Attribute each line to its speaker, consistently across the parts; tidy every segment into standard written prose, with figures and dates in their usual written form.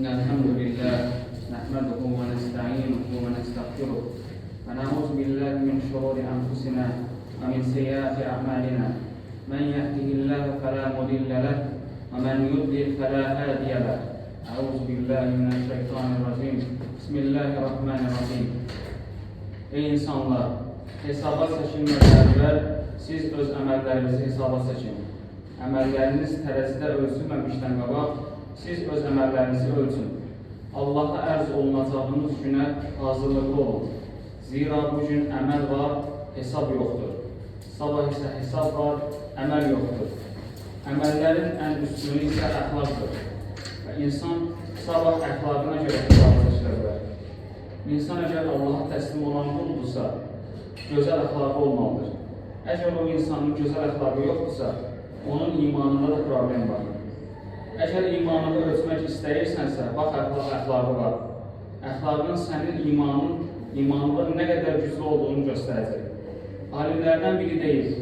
Speaker 1: الحمد لله نحمده ونستعينه ونستغفره ونعوذ بالله من شرور أنفسنا ومن سيئات أعمالنا من يهده الله فلا مضل له ومن يضلل فلا هادي له أعوذ بالله من الشيطان الرجيم بسم الله الرحمن الرحيم. Ey insanlar, hesaba çəkilmədən əvvəl siz öz əməllərinizi hesaba çəkin. Əməlləriniz tərəzidə ölçülməmişdən qabaq siz öz əməllərinizi ölçün. Allaha ərz olunacağınız günə hazırlıqlı olun. Zira bu gün əməl var, hesab yoxdur. Sabah isə hesab var, əməl yoxdur. Əməllərin ən üstünü isə əxlaqdır. Və insan sabah əxlaqına görə hesaba çəkilə bilər. İnsan əgər Allaha təslim olan quldursa, gözəl əxlaqı olmalıdır. Əgər o insanın gözəl əxlaqı yoxdursa, onun imanında da problem var. Əgər imanını ölçmək istəyirsənsə, bax, əxlaqı var. Əxlaqın sənin imanının nə qədər güclü olduğunu göstərəcək. Alimlərdən biri deyir,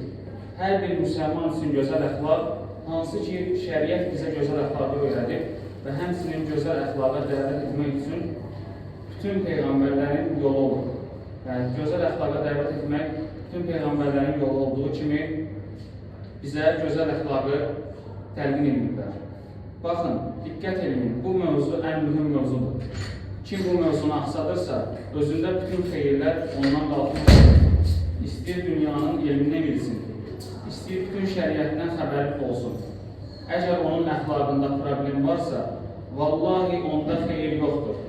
Speaker 1: hər bir müsəlman üçün gözəl əxlaq, hansı ki, şəriət bizə gözəl əxlaqı öyrədir və həmçinin gözəl əxlaqa dəvət etmək üçün bütün peyğəmbərlərin yolu olur. Yəni, gözəl əxlaqa dəvət etmək bütün peyğəmbərlərin yolu olduğu kimi bizə gözəl əxlaqı təlqin ediblər. Baxın, diqqət edin, bu mövzu ən mühüm mövzudur. Kim bu mövzunu axsadırsa, özündə bütün xeyirlər ondan qalxır. İstəyir dünyanın elmini bilsin, istəyir bütün şəriətdən xəbər olsun. Əgər onun əxlaqında problem varsa, vallahi onda xeyir yoxdur.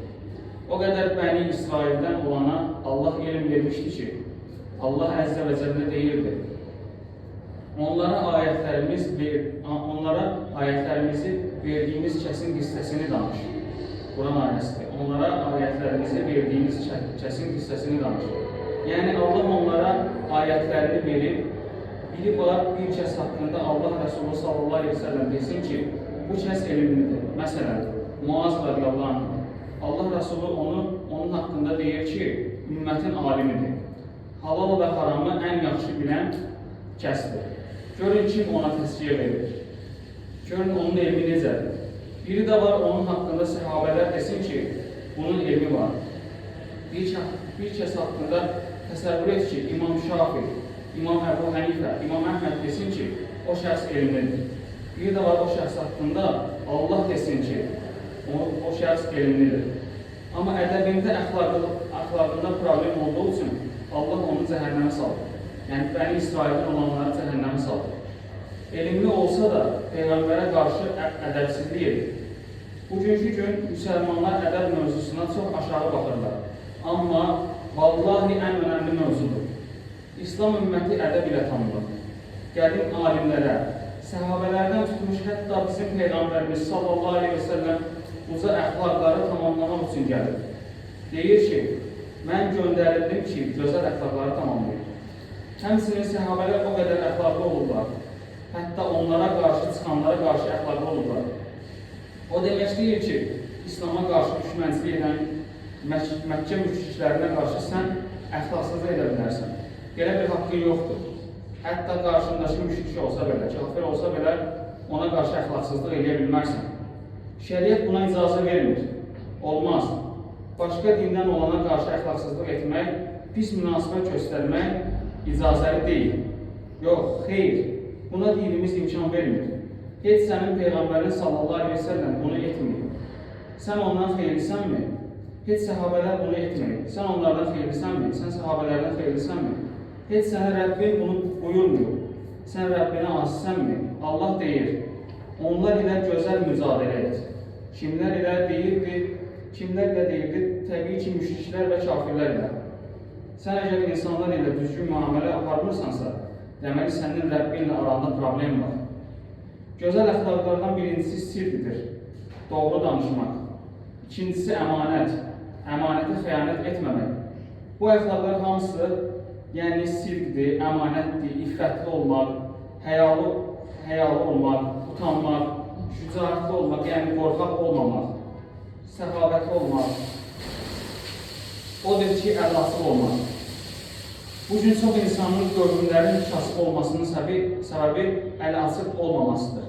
Speaker 1: O qədər Bəni İsraildən olana Allah elm vermişdi ki, Allah Əzzə və Cəllə deyirdi, onlara ayətlərimizi verdiyimiz kəsin qissəsini danış. Quran ayəsidir. Onlara ayətlərimizi verdiyimiz kəsin qissəsini danış. Yəni, Allah onlara ayətlərini bilib olar bir kəs haqqında Allah Rəsulü sallallahu aleyhi ve sellem desin ki, bu kəs elmlidir. Məsələn, Muaz radiyallahu anh. Allah Rəsulü onun haqqında deyir ki, ümmətin alimidir. Halal və haramı ən yaxşı bilən kəsdir. Görün kim ona təskiyə verir. Görün onun elmi necədir. Biri də var onun haqqında səhabələr desin ki, bunun elmi var. Bir kəs haqqında təsəvvür et ki, İmam Şafi, İmam Əbu Hənifə, İmam Əhməd desin ki, o şəxs elmlidir. Biri də var o şəxs haqqında Allah desin ki, o şəxs elmlidir. Amma ədəbində, əxlaqında problem olduğu üçün Allah onu cəhənnəmə salır. Yəni, Bəni İsraildən olanları cəhənnəmə salır. Elmli olsa da Peyğəmbərə qarşı ədəbsizlik edir. Bugünkü gün müsəlmanlar ədəb mövzusuna çox aşağı baxırlar. Amma vallahi ən önəmli mövzudur. İslam ümməti ədəb ilə tanınır. Qədim alimlərə, səhabələrdən tutmuş, hətta bizim Peyğəmbərimiz sallallahu aleyhi ve sellem uca əxlaqları tamamlamaq üçün gəlir. Deyir ki, mən göndərildim ki, gözəl əxlaqları tamamlayır. Həmçinin səhabələr o qədər əxlaqlı olurlar. Hətta onlara qarşı, çıxanlara qarşı əxlaqlı olurlar. O demək deyir ki, İslama qarşı düşmənçilik edən Məkkə müşriklərinə qarşı sən əxlaqsızlıq edə bilərsən. Belə bir haqqın yoxdur. Hətta qarşındakı müşrik olsa belə, kafir olsa belə ona qarşı əxlaqsızlıq edə bilmərsən. Şəriət buna icazə vermir. Olmaz. Başqa dindən olana qarşı əxlaqsızlıq etmək, pis münasibət göstərmək icazəli deyil. Yox, xeyr. Buna dinimiz imkan vermir. Heç sənin Peyğəmbərin sallallahu aleyhi ve sellem bunu etməyib. Sən ondan xeyirlisənmi? Heç səhabələr bunu etməyib. Sən onlardan xeyirlisənmi? Sən səhabələrdən xeyirlisənmi? Heç sənə Rəbbin bunu buyurmuyor. Sən Rəbbinə asisənmi? Allah deyir, onlar ilə gözəl mücadilə et. Kimlər ilə deyirdi? Təbii ki, müşriklər və kafirlər ilə. Sən əgər insanlar ilə düzgün müamilə aparmırsansa, deməli sənin Rəbbinlə aranda problem var. Gözəl əxlaqlardan birincisi sirdir, doğru danışmaq. İkincisi əmanət, əmanətə xəyanət etməmək. Bu əxlaqlar hamısı, yəni sirdir, əmanətdir, iffətli olmaq, həyalı olmaq, utanmaq, şücaətli olmaq, yəni qorxaq olmamaq, səxavətli olmaq, odur ki, əlasıl olmaq. Bugün çox insanın görgünlərin kasıb olmasının səbəbi əli açıq olmamasıdır.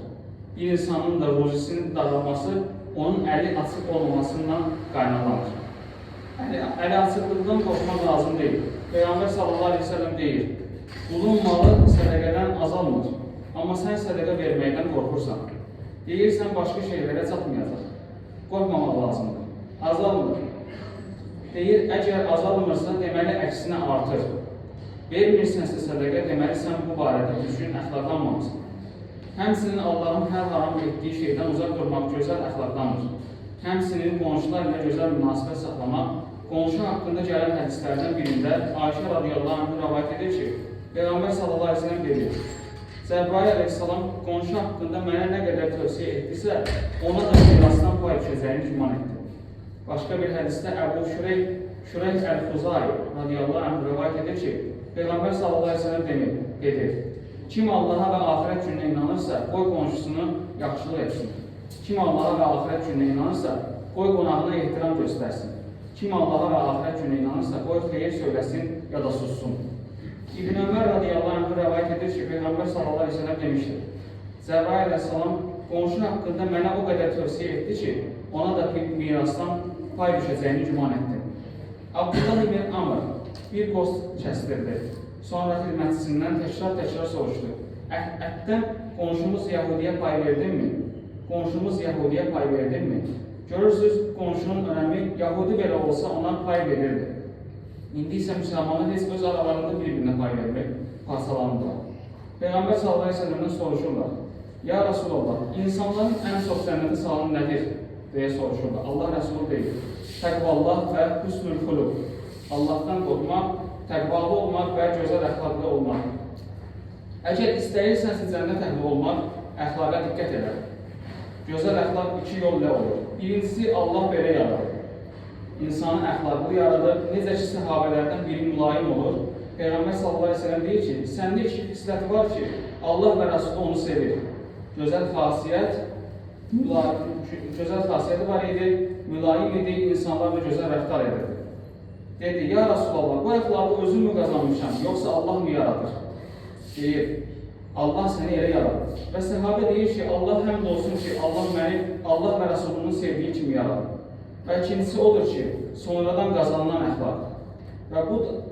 Speaker 1: Bir insanın da rojisinin dağılması onun əli açıq olmamasından qaynaqlanır. Əli açıqlıqdan qorxmaq lazım deyil. Peyğəmbər sallallahu aleyhi ve sellem deyir, qulun malı sədəqədən azalmır, amma sən sədəqə verməkdən qorxursan. Deyirsən, başqa şeylərə çatmayacaq. Qorxmamaq lazımdır. Azalmır. Deyir, əgər azalmırsa, deməli əksinə artır. Vermirsənsə sədəqə, deməli sən bu barədə düzgün əxlaqlanmamısın. Həmçinin Allahın hər haram etdiyi şeydən uzaq durmaq gözəl əxlaqlanır. Həmçinin qonşular ilə gözəl münasibət saxlamaq, qonşu haqqında gələn hədislərdən birində Ayşə radiyallahu anh rəvayət edir ki, Peyğəmbər sallallahu aleyhi ve sellem dedi, Cəbrail aleyhissalam qonşu haqqında mənə nə qədər tövsiyə etdisə, ona da mirasdan pay düşəcəyini güman etdi. Başqa bir hədisdə Əbu Şureyh Əl-Xuzay radiyallahu anh rəvayət edir ki, Peyğəmbər sallallahu aleyhi ve sellem dedi, kim Allaha və axirət gününə inanırsa, qoy qonşusunu yaxşılıq etsin. Kim Allaha və axirət gününə inanırsa, qoy qonağına ehtiram göstərsin. Kim Allaha və axirət gününə inanırsa, qoy xeyir söyləsin ya da sussun. İbn Ömər radiyallahu anh rəvayət edir ki, Peyğəmbər sallallahu aleyhi ve sellem demişdir. Cəbrail aleyhissalam qonşu haqqında mənə o qədər tövsiyə etdi ki, ona da mirasdan pay düşəcəyini güman etdi. Abdullah ibn Amr bir qost kəsdirdi. Sonra xidmətçisindən təkrar soruşdu. Ətdən qonşumuz Yahudiyə pay verdinmi? Qonşumuz Yahudiyə pay verdinmi? Görürsünüz, qonşunun önəmi Yahudi belə olsa ona pay verirdi. İndi isə müsəlmanlar heç öz aralarında bir-birinə pay vermək parçalanırlar. Peyğəmbər sallallahu aleyhi ve sellemdən soruşurlar. Ya Resulallah, insanların ən çox cənnətə salanı nədir? Deyə soruşurlar. Allah Rəsulü deyir. Təqvallah və hüsnül xuluq. Allahdan qorxmaq, təqvalı olmaq və gözəl əxlaqlı olmaq. Əgər istəyirsənsə cənnət əhli olmaq, əxlaqa diqqət edər. Gözəl əxlaq iki yol ilə olur. Birincisi, Allah belə yaradır. İnsanı əxlaqlı yaradır. Necə ki, səhabələrdən biri mülayim olur. Peyğəmbər sallallahu aleyhi ve sellem deyir ki, səndə iki xislət var ki, Allah və Rəsulü onu sevir. Gözəl xasiyyəti var idi, mülayim idi, insanlarla gözəl rəftar edirdi. Dedi, ya Rasulallah, bu əxlaqı özüm mü qazanmışam, yoxsa Allah mı yaradır? Deyir, Allah səni elə yaradır. Və səhabə deyir ki, Allah həmd olsun ki, Allah və Rəsulunun sevdiyi kimi yaradır. Və ikincisi odur ki, sonradan qazanılan əxlaq. Və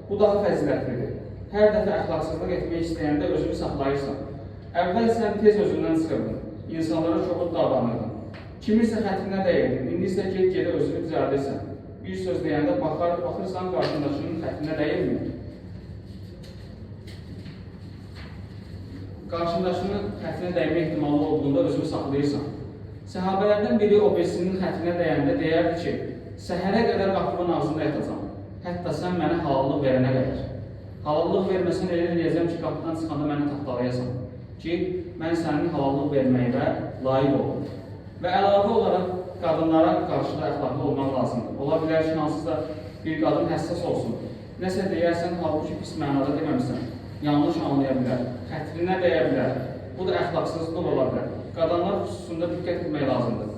Speaker 1: bu daha fəzilətlidir. Hər dəfə əxlaqsızlıq etmək istəyəndə özünü saxlayırsan. Əvvəl sən tez özündən çıxırdın, insanlara çoxud davranırdın. Kiminsə xətrinə dəyirdin, indi isə gedə özünü düzəldirsən. Bir söz deyəndə baxırsan qarşındakının xətrinə dəyirmi? Qarşındakının xətrinə dəymə ehtimalı olduğunda özünü saxlayırsan. Səhabələrdən biri o birisinin xətrinə dəyəndə deyərdi ki, səhərə qədər qapının ağzında yatacam. Hətta sən mənə halallıq verənə qədər. Halallıq verməsən elə eləyəcəm ki, qapıdan çıxanda mənə taxtalayasan. Ki, mən sənin halallıq verməyivə layiq olum. Və əlavə olaraq qadınlara qarşı da əxlaqlı olmaq lazımdır. Ola bilər ki, hansısa bir qadın həssas olsun. Nəsə deyərsən, halbuki pis mənada deməmişsən. Yanlış anlaya bilər, xətrinə dəyə bilər. Bu da əxlaqsızlıq ola bilər. Qadınlar xüsusunda diqqət etmək lazımdır.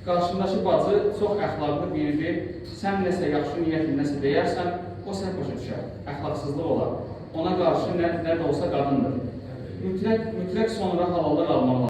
Speaker 1: Qarşındakı bacı çox əxlaqlı biridir. Sən nəsə yaxşı niyyətli nəsə deyərsən, o sən başa düşər. Əxlaqsızlıq olar. Ona qarşı nə də olsa qadındır. Mütləq sonra halallıq almaq lazımdır.